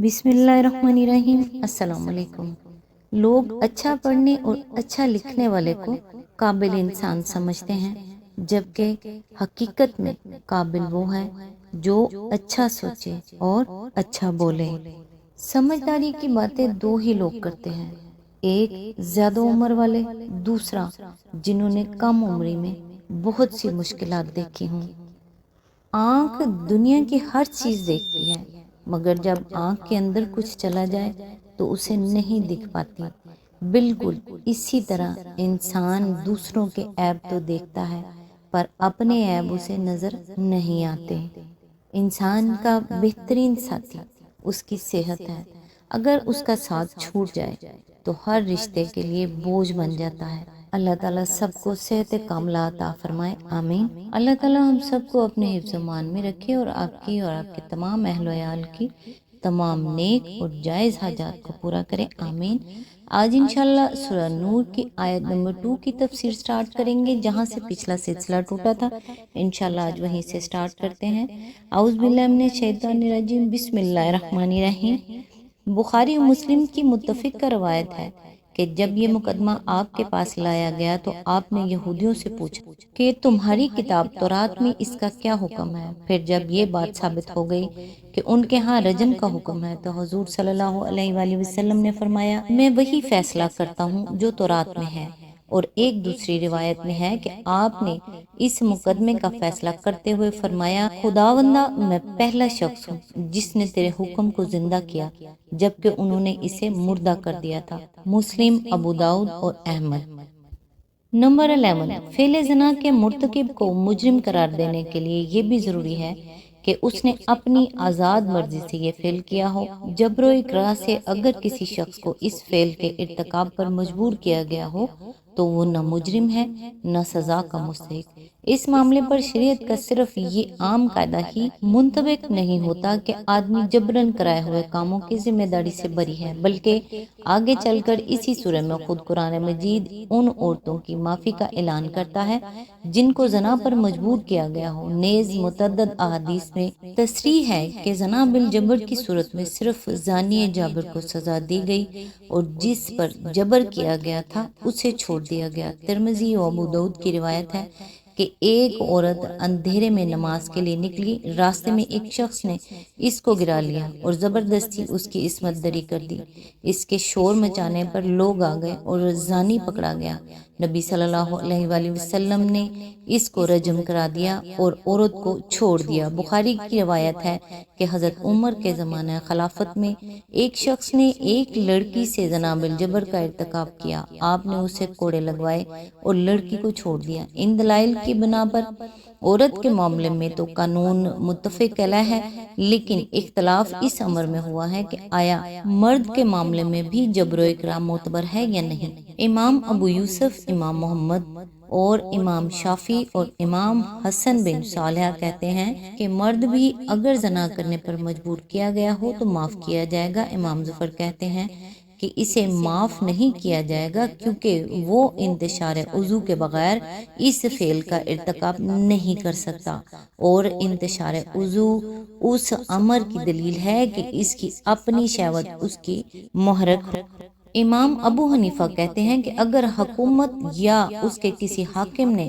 بسم اللہ الرحمن الرحیم۔ السلام علیکم۔ لوگ اچھا پڑھنے اور اچھا لکھنے والے کو قابل انسان سمجھتے ہیں، جبکہ حقیقت میں قابل وہ ہے جو اچھا سوچے اور اچھا بولے۔ سمجھداری کی باتیں دو ہی لوگ کرتے ہیں، ایک زیادہ عمر والے، دوسرا جنہوں نے کم عمری میں بہت سی مشکلات دیکھی ہوں۔ آنکھ دنیا کی ہر چیز دیکھتی ہے، مگر جب آنکھ کے اندر کچھ چلا جائے تو اسے نہیں دکھ پاتی۔ بالکل اسی طرح انسان دوسروں کے عیب تو دیکھتا ہے، پر اپنے عیب اسے نظر نہیں آتے۔ انسان کا بہترین ساتھی اس کی صحت ہے، اگر اس کا ساتھ چھوٹ جائے تو ہر رشتے کے لیے بوجھ بن جاتا ہے۔ اللہ تعالیٰ سب کو صحت کاملہ عطا فرمائے، آمین۔ اللہ تعالیٰ ہم سب کو اپنے حفظ و امان میں رکھے اور آپ کی اور آپ کے تمام اہل و عیال کی تمام نیک اور جائز حاجات کو پورا کرے، آمین۔ آج انشاءاللہ سورہ نور کی آیت نمبر 2 کی تفسیر سٹارٹ کریں گے، جہاں سے پچھلا سلسلہ ٹوٹا تھا۔ انشاءاللہ آج وہیں سے سٹارٹ کرتے ہیں۔ اعوذ باللہ من الشیطان الرجیم، بسم اللہ الرحمن الرحیم۔ بخاری و مسلم کی متفقہ روایت ہے کہ جب یہ مقدمہ آپ کے پاس لایا گیا تو آپ نے یہودیوں سے پوچھا کہ تمہاری کتاب تورات میں اس کا کیا حکم ہے؟ پھر جب یہ بات ثابت ہو گئی کہ ان کے ہاں رجم کا حکم ہے تو حضور صلی اللہ علیہ وآلہ وسلم نے فرمایا، میں وہی فیصلہ کرتا ہوں جو تورات میں ہے۔ اور ایک دوسری روایت میں ہے کہ آپ نے اس مقدمے کا فیصلہ کرتے ہوئے فرمایا، خداوندہ میں پہلا شخص ہوں جس نے تیرے حکم کو زندہ کیا جبکہ انہوں نے اسے مردہ کر دیا تھا۔ مسلم، ابو داؤد اور احمد۔ نمبر 11، فعل زنا کے مرتکب کو مجرم قرار دینے کے لیے یہ بھی ضروری ہے کہ اس نے اپنی آزاد مرضی سے یہ فعل کیا ہو۔ جبر و اکراہ سے اگر کسی شخص کو اس فعل کے ارتکاب پر مجبور کیا گیا ہو تو وہ نہ مجرم ہے نہ سزا کا مستحق۔ اس معاملے پر شریعت کا صرف یہ عام قاعدہ ہی منطبق نہیں ہوتا کہ آدمی جبراً کرائے ہوئے کاموں کی ذمہ داری سے بری ہے، بلکہ آگے چل کر اسی سورہ میں خود قرآن مجید ان عورتوں کی معافی کا اعلان کرتا ہے جن کو زنا پر مجبور کیا گیا ہو۔ نیز متعدد احادیث میں تصریح ہے کہ زنا بالجبر کی صورت میں صرف زانی جابر کو سزا دی گئی اور جس پر جبر کیا گیا تھا اسے چھوڑ دیا گیا۔ ترمذی و ابو داؤد کی روایت ہے کہ ایک عورت اندھیرے میں نماز کے لیے نکلی، راستے میں ایک شخص نے اس کو گرا لیا اور زبردستی اس کی عصمت دری کر دی۔ اس کے شور مچانے پر لوگ آ گئے اور زانی پکڑا گیا۔ نبی صلی اللہ علیہ وآلہ وسلم نے اس کو رجم کرا دیا اور عورت کو چھوڑ دیا۔ بخاری کی روایت ہے کہ حضرت عمر کے زمانہ خلافت میں ایک شخص نے ایک لڑکی سے زنا بالجبر کا ارتکاب کیا، آپ نے اسے کوڑے لگوائے اور لڑکی کو چھوڑ دیا۔ ان دلائل کی بنا پر عورت کے معاملے میں تو قانون متفق علیہ ہے، لیکن اختلاف اس امر میں ہوا ہے کہ آیا مرد کے معاملے میں بھی جبر و اکرام معتبر ہے یا نہیں۔ امام ابو یوسف، امام محمد اور امام شافعی اور امام حسن بن صالح کہتے ہیں کہ مرد بھی اگر زنا کرنے پر مجبور کیا گیا ہو تو معاف کیا جائے گا۔ امام ظفر کہتے ہیں کہ اسے معاف نہیں کیا جائے گا کیونکہ وہ انتشار عضو کے بغیر اس فعل کا ارتکاب نہیں کر سکتا، اور انتشار عضو اس امر کی دلیل ہے کہ اس کی اپنی شہوت اس کی محرک ہو۔ امام ابو حنیفہ کہتے ہیں کہ اگر حکومت یا اس کے کسی حاکم نے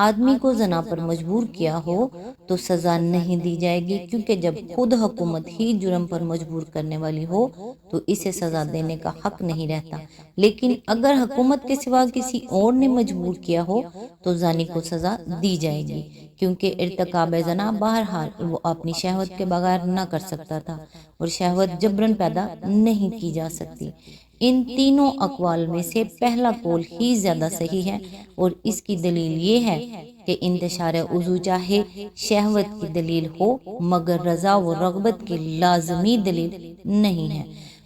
آدمی کو زنا پر مجبور کیا ہو تو سزا نہیں دی جائے گی، کیونکہ جب خود حکومت ہی جرم پر مجبور کرنے والی ہو تو اسے سزا دینے کا حق نہیں رہتا، لیکن اگر حکومت کے سوا کسی اور نے مجبور کیا ہو تو زانی کو سزا دی جائے گی، کیونکہ ارتکاب زنا بہرحال وہ اپنی شہوت کے بغیر نہ کر سکتا تھا اور شہوت جبراً پیدا نہیں کی جا سکتی۔ ان تینوں اقوال میں سے پہلا قول ہی زیادہ صحیح ہے، اور اس کی دلیل یہ ہے کہ انتشار عضو چاہے شہوت کی دلیل ہو مگر رضا و رغبت کی لازمی دلیل نہیں ہے۔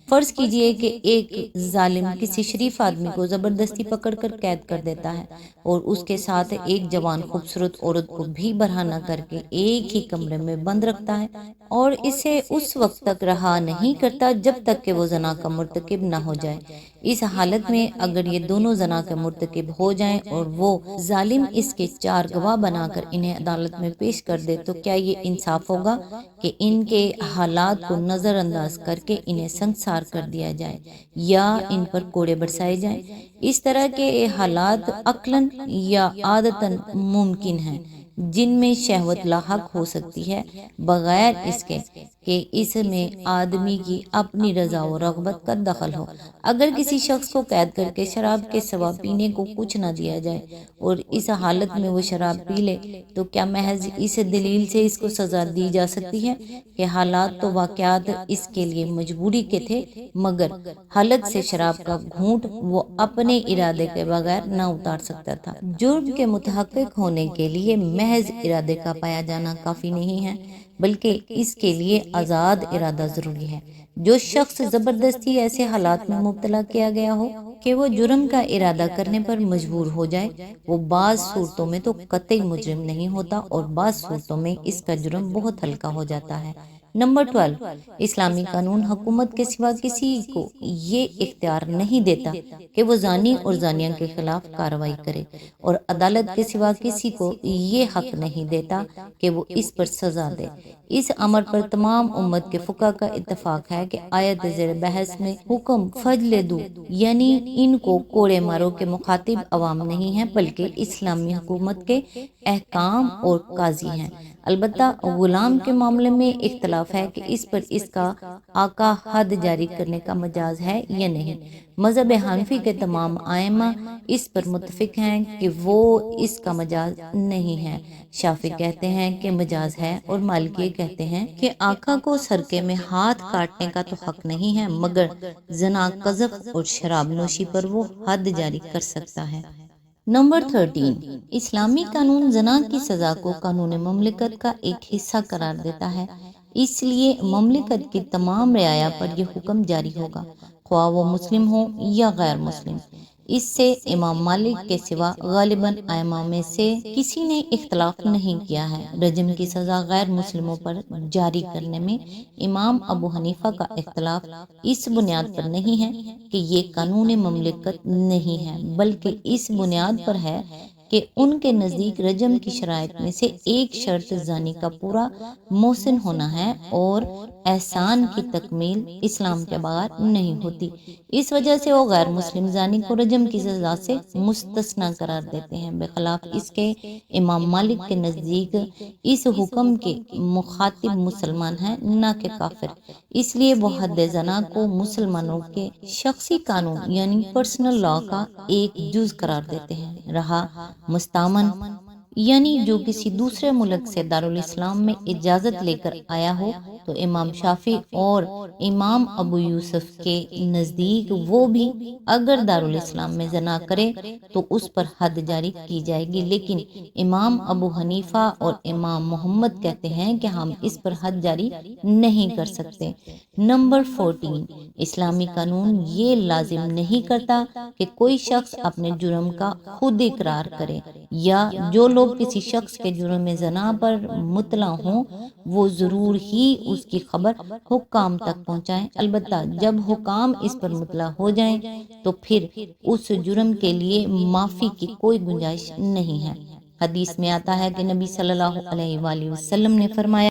فرض کیجئے کہ ایک ظالم کسی شریف آدمی کو زبردستی پکڑ کر قید کر دیتا ہے اور اس کے ساتھ ایک جوان خوبصورت عورت کو بھی برہنہ کر کے ایک ہی کمرے میں بند رکھتا ہے اور اسے اس وقت تک رہا نہیں کرتا جب تک کہ وہ زنا کا مرتکب نہ ہو جائے۔ اس حالت میں اگر یہ دونوں زنا کے مرتکب ہو جائیں اور وہ ظالم اس کے 4 گواہ بنا کر انہیں عدالت میں پیش کر دے تو کیا یہ انصاف ہوگا کہ ان کے حالات کو نظر انداز کر کے انہیں سنسار کر دیا جائے یا ان پر کوڑے برسائے جائیں؟ اس طرح کے حالات عقلاً یا عادتاً ممکن ہیں جن میں شہوت لاحق ہو سکتی ہے بغیر اس کے کہ اس میں آدمی کی اپنی رضا و رغبت کا دخل ہو۔ اگر کسی شخص کو قید کر کے شراب کے سوا پینے کو کچھ نہ دیا جائے اور اس حالت میں وہ شراب پی لے تو کیا محض اس دلیل سے اس کو سزا دی جا سکتی ہے کہ حالات تو واقعات اس کے لیے مجبوری کے تھے مگر حلق سے شراب کا گھونٹ وہ اپنے ارادے کے بغیر نہ اتار سکتا تھا؟ جرم کے متحقق ہونے کے لیے محض ارادے کا پایا جانا کافی نہیں ہے بلکہ اس کے لیے آزاد ارادہ ضروری ہے۔ جو شخص زبردستی ایسے حالات میں مبتلا کیا گیا ہو کہ وہ جرم کا ارادہ کرنے پر مجبور ہو جائے وہ بعض صورتوں میں تو قطعی مجرم نہیں ہوتا اور بعض صورتوں میں اس کا جرم بہت ہلکا ہو جاتا ہے۔ نمبر 12، اسلامی قانون حکومت کے سوا کسی کو یہ اختیار نہیں دیتا کہ وہ زانی اور زانیہ کے خلاف کارروائی کرے اور عدالت کے سوا کسی کو یہ حق نہیں دیتا کہ وہ اس پر سزا دے۔ اس امر پر تمام امت کے فقہا کا اتفاق ہے کہ آیت زیر بحث میں حکم فجلدو یعنی ان کو کوڑے مارو کے مخاطب عوام نہیں ہیں بلکہ اسلامی حکومت کے احکام اور قاضی ہیں۔ البتہ غلام کے معاملے میں اختلاف ہے کہ اس پر اس کا آقا حد جاری کرنے کا مجاز ہے یا نہیں۔ مذہب حنفی کے تمام ائمہ اس پر متفق ہیں کہ وہ اس کا مجاز نہیں ہے۔ شافعی کہتے ہیں کہ مجاز ہے اور مالکی کہتے ہیں کہ آقا کو سرکے میں ہاتھ کاٹنے کا تو حق نہیں ہے مگر زنا، قذف اور شراب نوشی پر وہ حد جاری کر سکتا ہے۔ نمبر 13، اسلامی قانون زنا کی سزا کو قانون مملکت کا ایک حصہ قرار دیتا ہے، اس لیے مملکت کی تمام رعایا پر یہ حکم جاری ہوگا خواہ وہ مسلم ہو یا غیر مسلم۔ اس سے امام مالک کے سوا غالباً ائمہ میں سے کسی نے اختلاف نہیں کیا ہے۔ رجم کی سزا غیر مسلموں پر جاری کرنے میں امام ابو حنیفہ کا اختلاف اس بنیاد پر نہیں ہے کہ یہ قانون مملکت نہیں ہے بلکہ اس بنیاد پر ہے کہ ان کے نزدیک رجم کی شرائط میں سے ایک شرط زانی کا پورا محسن ہونا ہے اور احسان کی تکمیل اسلام کے بغیر نہیں ہوتی۔ اس وجہ سے وہ غیر مسلم زانی کو رجم کی سزا سے مستثنی قرار دیتے ہیں۔ بخلاف اس کے امام مالک کے نزدیک اس حکم کے مخاطب مسلمان ہیں نہ کہ کافر، اس لیے وہ حد زنا کو مسلمانوں کے شخصی قانون یعنی پرسنل لا کا ایک جز قرار دیتے ہیں۔ رہا مستامن یعنی جو کسی دوسرے ملک سے دارالاسلام میں اجازت لے کر آیا ہو تو امام شافعی اور امام ابو یوسف کے نزدیک وہ بھی اگر دارالاسلام میں زنا کرے تو اس پر حد جاری کی جائے گی، لیکن امام ابو حنیفہ اور امام محمد کہتے ہیں کہ ہم اس پر حد جاری نہیں کر سکتے۔ نمبر 14، اسلامی قانون یہ لازم نہیں کرتا کہ کوئی شخص اپنے جرم کا خود اقرار کرے یا جو لوگ کسی شخص کے جرم زنا پر مطلع ہوں وہ ضرور ہی اس کی خبر حکام تک پہنچائیں، البتہ جب حکام اس پر مطلع ہو جائیں تو پھر اس جرم کے لیے معافی کی کوئی گنجائش نہیں ہے۔ حدیث میں آتا ہے کہ نبی صلی اللہ علیہ وآلہ وسلم نے فرمایا،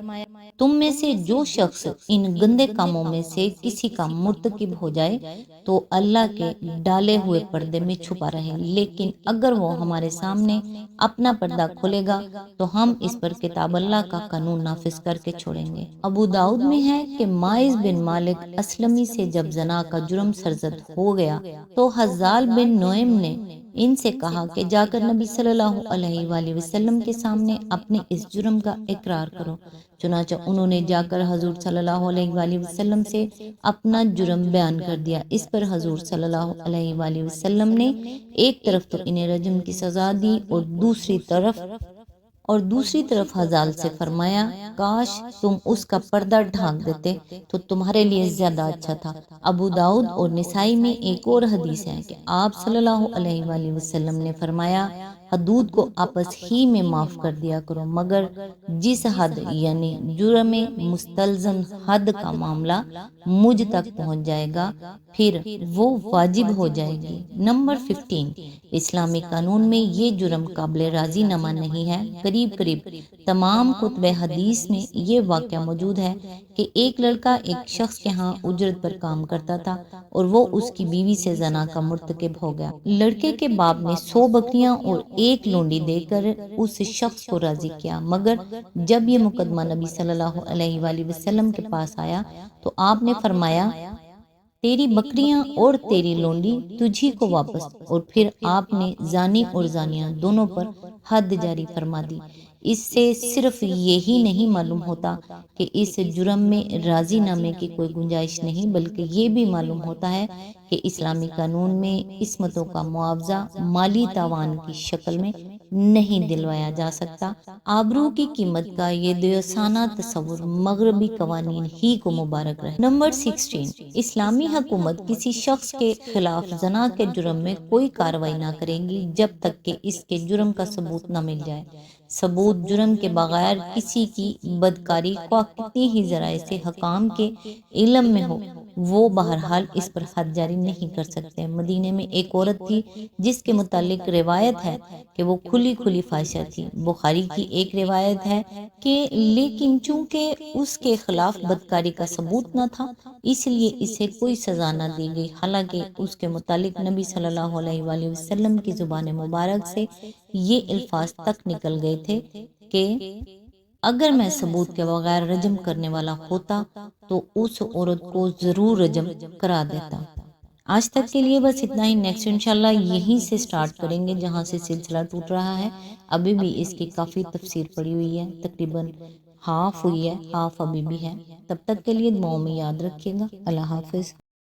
تم میں سے جو شخص ان گندے کاموں میں سے کسی کا مرتکب ہو جائے تو اللہ کے ڈالے ہوئے پردے میں چھپا رہے، لیکن اگر وہ ہمارے سامنے اپنا پردہ کھولے گا تو ہم اس پر کتاب اللہ کا قانون نافذ کر کے چھوڑیں گے۔ ابو داؤد میں ہے کہ ماعز بن مالک اسلمی سے جب زنا کا جرم سرزد ہو گیا تو حزال بن نعیم نے ان سے کہا کہ جا کر نبی صلی اللہ علیہ وآلہ وسلم کے سامنے اپنے اس جرم کا اقرار کرو۔ چنانچہ انہوں نے جا کر حضور صلی اللہ علیہ وآلہ وسلم سے اپنا جرم بیان کر دیا۔ اس پر حضور صلی اللہ علیہ وآلہ وسلم نے ایک طرف تو انہیں رجم کی سزا دی اور دوسری طرف اور دوسری طرف حزال سے فرمایا کاش تم اس کا پردہ ڈھانک دیتے تو تمہارے لیے زیادہ اچھا تھا۔ ابو داؤد اور نسائی میں ایک اور حدیث ہے کہ آپ صلی اللہ علیہ وآلہ وسلم نے فرمایا حدود کو آپس ہی میں معاف کر دیا کرو، مگر جس حد یعنی جرم مستلزم حد کا معاملہ مجھ تک پہنچ جائے گا پھر وہ واجب ہو جائے گی۔ نمبر 15، اسلامی قانون میں یہ جرم قابل راضی نامہ نہیں ہے۔ قریب قریب تمام کتب حدیث میں یہ واقعہ موجود ہے کہ ایک لڑکا ایک شخص کے ہاں اجرت پر کام کرتا تھا اور وہ اس کی بیوی سے زنا کا مرتکب ہو گیا۔ لڑکے کے باپ نے 100 بکریاں اور ایک لونڈی دے کر اس شخص کو راضی کیا، مگر جب یہ مقدمہ نبی صلی اللہ علیہ وآلہ وسلم کے پاس آیا تو آپ نے فرمایا تیری بکریاں اور تیری لونڈی تجھی کو واپس، اور پھر آپ نے زانی اور زانیہ دونوں پر حد جاری فرما دی۔ اس سے صرف یہی نہیں معلوم ہوتا کہ اس جرم میں راضی نامے کی کوئی گنجائش نہیں، بلکہ یہ بھی معلوم ہوتا ہے کہ اسلامی قانون میں عصمتوں کا معاوضہ مالی تاوان کی شکل میں نہیں دلوایا جا سکتا۔ آبرو کی قیمت کا یہ دیوسانہ تصور مغربی قوانین ہی کو مبارک رہے۔ نمبر 16، اسلامی حکومت کسی شخص کے خلاف زنا کے جرم میں کوئی کارروائی نہ کرے گی جب تک کہ اس کے جرم کا ثبوت نہ مل جائے۔ ثبوت جرم کے بغیر کسی کی بدکاری خواہ کتنی ہی ذرائع سے حکام کے علم میں ہو وہ بہرحال اس پر حد جاری نہیں کر سکتے۔ مدینے میں ایک عورت تھی جس کے متعلق روایت ہے کہ وہ کھلی کھلی فاحشہ تھی۔ بخاری کی ایک روایت ہے کہ لیکن چونکہ اس کے خلاف بدکاری کا ثبوت نہ تھا اس لیے اسے کوئی سزا نہ دی گئی، حالانکہ اس کے متعلق نبی صلی اللہ علیہ وآلہ وسلم کی زبان مبارک سے یہ الفاظ تک نکل گئے تھے کہ اگر میں ثبوت کے بغیر رجم کرنے والا ہوتا تو اس عورت کو ضرور رجم کرا دیتا۔ آج تک کے لیے بس اتنا ہی، نیکسٹ انشاءاللہ یہیں سے سٹارٹ کریں گے جہاں سے سلسلہ ٹوٹ رہا ہے۔ ابھی بھی اس کی کافی تفسیر پڑی ہوئی ہے، تقریباً ہاف ہوئی ہے، ہاف ابھی بھی ہے۔ تب تک کے لیے دعاؤں میں یاد رکھیے گا۔ اللہ حافظ۔